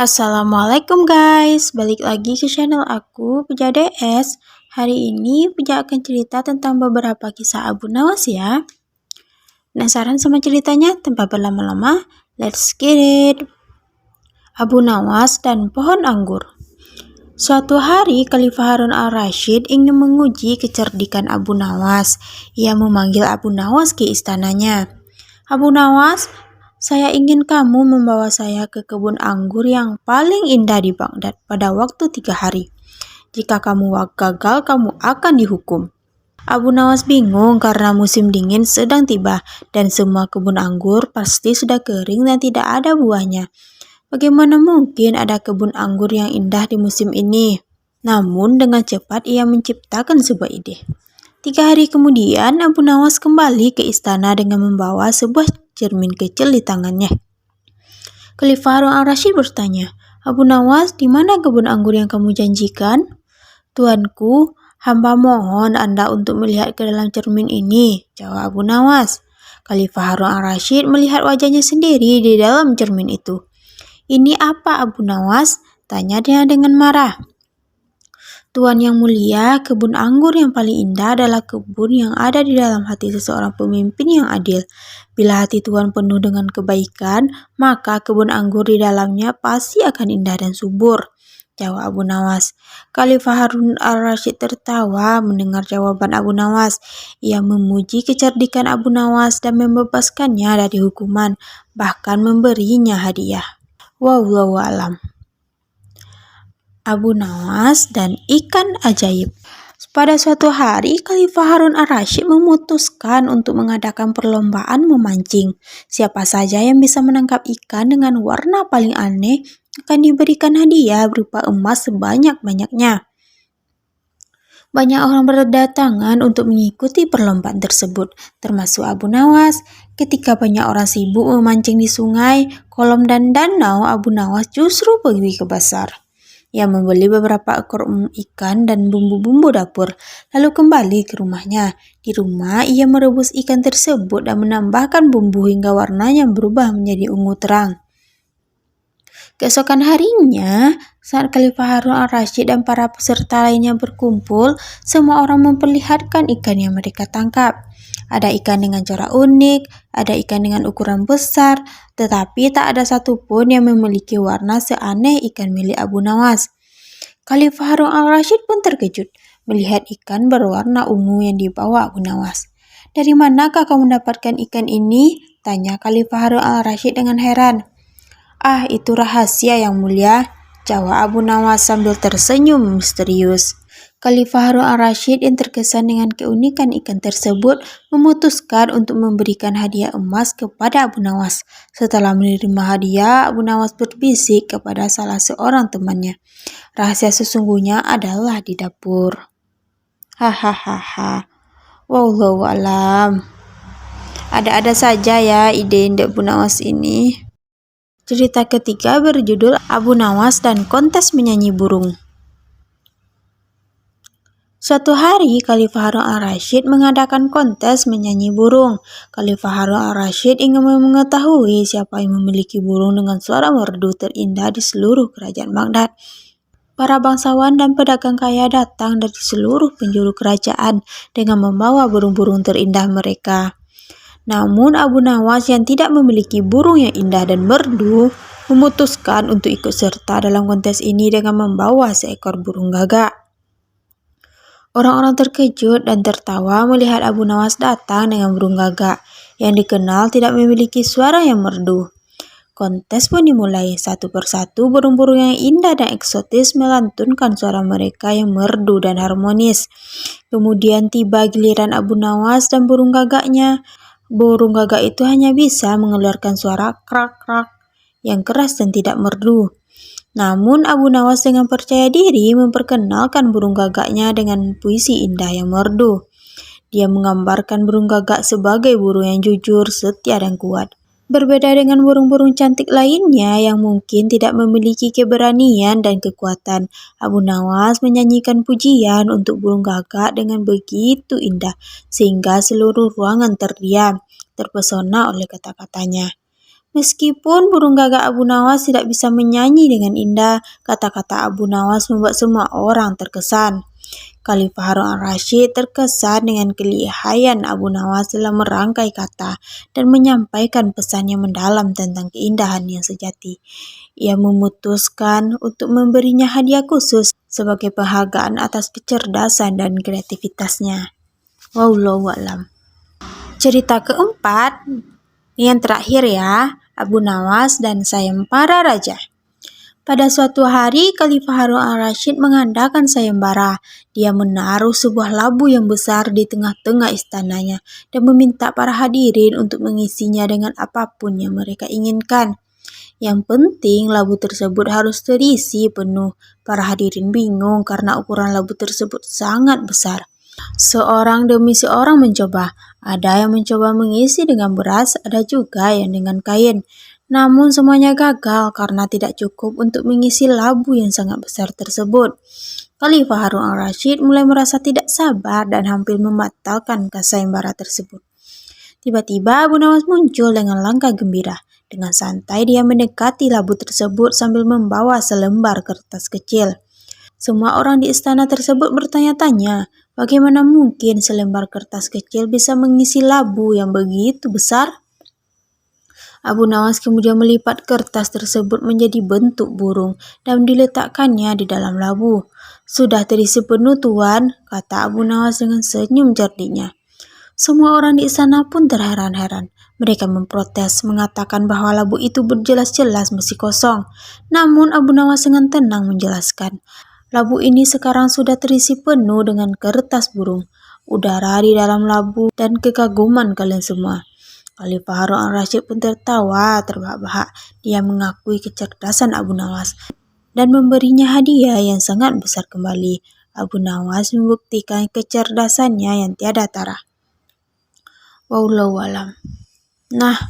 Assalamualaikum guys, balik lagi ke channel aku, Puja DS. Hari ini Puja akan cerita tentang beberapa kisah Abu Nawas ya. Penasaran sama ceritanya? Tanpa berlama-lama, let's get it. Abu Nawas dan pohon anggur. Suatu hari, Khalifah Harun al-Rashid ingin menguji kecerdikan Abu Nawas. Ia memanggil Abu Nawas ke istananya. Abu Nawas, saya ingin kamu membawa saya ke kebun anggur yang paling indah di Baghdad pada waktu 3 hari. Jika kamu gagal, kamu akan dihukum. Abu Nawas bingung karena musim dingin sedang tiba dan semua kebun anggur pasti sudah kering dan tidak ada buahnya. Bagaimana mungkin ada kebun anggur yang indah di musim ini? Namun dengan cepat ia menciptakan sebuah ide. 3 hari kemudian, Abu Nawas kembali ke istana dengan membawa sebuah cermin kecil di tangannya. Khalifah Harun al-Rashid bertanya, Abu Nawas, di mana kebun anggur yang kamu janjikan? Tuanku, hamba mohon Anda untuk melihat ke dalam cermin ini, jawab Abu Nawas. Khalifah Harun al-Rashid melihat wajahnya sendiri di dalam cermin itu. Ini apa Abu Nawas? Tanya dia dengan marah. Tuan yang mulia, kebun anggur yang paling indah adalah kebun yang ada di dalam hati seseorang pemimpin yang adil. Bila hati Tuan penuh dengan kebaikan, maka kebun anggur di dalamnya pasti akan indah dan subur, jawab Abu Nawas. Khalifah Harun al-Rashid tertawa mendengar jawaban Abu Nawas. Ia memuji kecerdikan Abu Nawas dan membebaskannya dari hukuman, bahkan memberinya hadiah. Wallahu a'lam. Abu Nawas dan ikan ajaib. Pada suatu hari, Khalifah Harun al-Rashid memutuskan untuk mengadakan perlombaan memancing. Siapa saja yang bisa menangkap ikan dengan warna paling aneh akan diberikan hadiah berupa emas sebanyak-banyaknya. Banyak orang berdatangan untuk mengikuti perlombaan tersebut, termasuk Abu Nawas. Ketika banyak orang sibuk memancing di sungai, kolam dan danau, Abu Nawas justru pergi ke pasar. Ia membeli beberapa ekor ikan dan bumbu-bumbu dapur, lalu kembali ke rumahnya. Di rumah, ia merebus ikan tersebut dan menambahkan bumbu hingga warnanya berubah menjadi ungu terang. Keesokan harinya, saat Khalifah Harun al-Rashid dan para peserta lainnya berkumpul, semua orang memperlihatkan ikan yang mereka tangkap. Ada ikan dengan corak unik, ada ikan dengan ukuran besar, tetapi tak ada satupun yang memiliki warna seaneh ikan milik Abu Nawas. Khalifah Harun al-Rashid pun terkejut melihat ikan berwarna ungu yang dibawa Abu Nawas. Dari manakah kamu mendapatkan ikan ini? Tanya Khalifah Harun al-Rashid dengan heran. Ah, itu rahasia yang mulia, jawab Abu Nawas sambil tersenyum misterius. Khalifah Harun al-Rashid yang terkesan dengan keunikan ikan tersebut memutuskan untuk memberikan hadiah emas kepada Abu Nawas. Setelah menerima hadiah, Abu Nawas berbisik kepada salah seorang temannya. Rahasia sesungguhnya adalah di dapur. Hahaha. Wallahu alam. Ada-ada saja ya ide Abu Nawas ini. Cerita ketiga berjudul Abu Nawas dan kontes menyanyi burung. Suatu hari, Khalifah Harun al-Rashid mengadakan kontes menyanyi burung. Khalifah Harun al-Rashid ingin mengetahui siapa yang memiliki burung dengan suara merdu terindah di seluruh kerajaan Baghdad. Para bangsawan dan pedagang kaya datang dari seluruh penjuru kerajaan dengan membawa burung-burung terindah mereka. Namun Abu Nawas yang tidak memiliki burung yang indah dan merdu memutuskan untuk ikut serta dalam kontes ini dengan membawa seekor burung gagak. Orang-orang terkejut dan tertawa melihat Abu Nawas datang dengan burung gagak yang dikenal tidak memiliki suara yang merdu. Kontes pun dimulai. Satu persatu burung-burung yang indah dan eksotis melantunkan suara mereka yang merdu dan harmonis. Kemudian tiba giliran Abu Nawas dan burung gagaknya. Burung gagak itu hanya bisa mengeluarkan suara krak-krak yang keras dan tidak merdu. Namun Abu Nawas dengan percaya diri memperkenalkan burung gagaknya dengan puisi indah yang merdu. Dia menggambarkan burung gagak sebagai burung yang jujur, setia dan kuat. Berbeda dengan burung-burung cantik lainnya yang mungkin tidak memiliki keberanian dan kekuatan, Abu Nawas menyanyikan pujian untuk burung gagak dengan begitu indah sehingga seluruh ruangan terdiam, terpesona oleh kata-katanya. Meskipun burung gagak Abu Nawas tidak bisa menyanyi dengan indah, kata-kata Abu Nawas membuat semua orang terkesan. Khalifah Harun al-Rashid terkesan dengan kelihayan Abu Nawas dalam merangkai kata dan menyampaikan pesan yang mendalam tentang keindahan yang sejati. Ia memutuskan untuk memberinya hadiah khusus sebagai penghargaan atas kecerdasan dan kreativitasnya. Wallahu a'lam. Cerita keempat, yang terakhir ya, Abu Nawas dan Sayembara Raja. Pada suatu hari, Khalifah Harun al-Rashid mengadakan sayembara. Dia menaruh sebuah labu yang besar di tengah-tengah istananya dan meminta para hadirin untuk mengisinya dengan apapun yang mereka inginkan. Yang penting, labu tersebut harus terisi penuh. Para hadirin bingung karena ukuran labu tersebut sangat besar. Seorang demi seorang mencoba. Ada yang mencoba mengisi dengan beras, ada juga yang dengan kain. Namun semuanya gagal karena tidak cukup untuk mengisi labu yang sangat besar tersebut. Khalifah Harun al-Rashid mulai merasa tidak sabar dan hampir membatalkan sayembara tersebut. Tiba-tiba Abu Nawas muncul dengan langkah gembira. Dengan santai dia mendekati labu tersebut sambil membawa selembar kertas kecil. Semua orang di istana tersebut bertanya-tanya, bagaimana mungkin selembar kertas kecil bisa mengisi labu yang begitu besar? Abu Nawas kemudian melipat kertas tersebut menjadi bentuk burung dan diletakkannya di dalam labu. Sudah terisi penuh tuan, kata Abu Nawas dengan senyum cerdiknya. Semua orang di istana pun terheran-heran. Mereka memprotes, mengatakan bahwa labu itu berjelas-jelas masih kosong. Namun Abu Nawas dengan tenang menjelaskan, labu ini sekarang sudah terisi penuh dengan kertas burung, udara di dalam labu, dan kekaguman kalian semua. Khalifah Harun al-Rashid pun tertawa terbahak-bahak. Dia mengakui kecerdasan Abu Nawas dan memberinya hadiah yang sangat besar kembali. Abu Nawas membuktikan kecerdasannya yang tiada tara. Wallahu a'lam. Nah,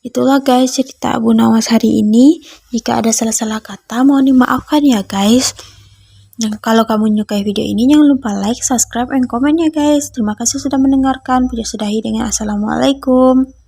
itulah guys cerita Abu Nawas hari ini. Jika ada salah-salah kata mohon dimaafkan ya guys. Nah, kalau kamu menyukai video ini jangan lupa like, subscribe, dan komen ya guys. Terima kasih sudah mendengarkan. Puja sudahi dengan assalamualaikum.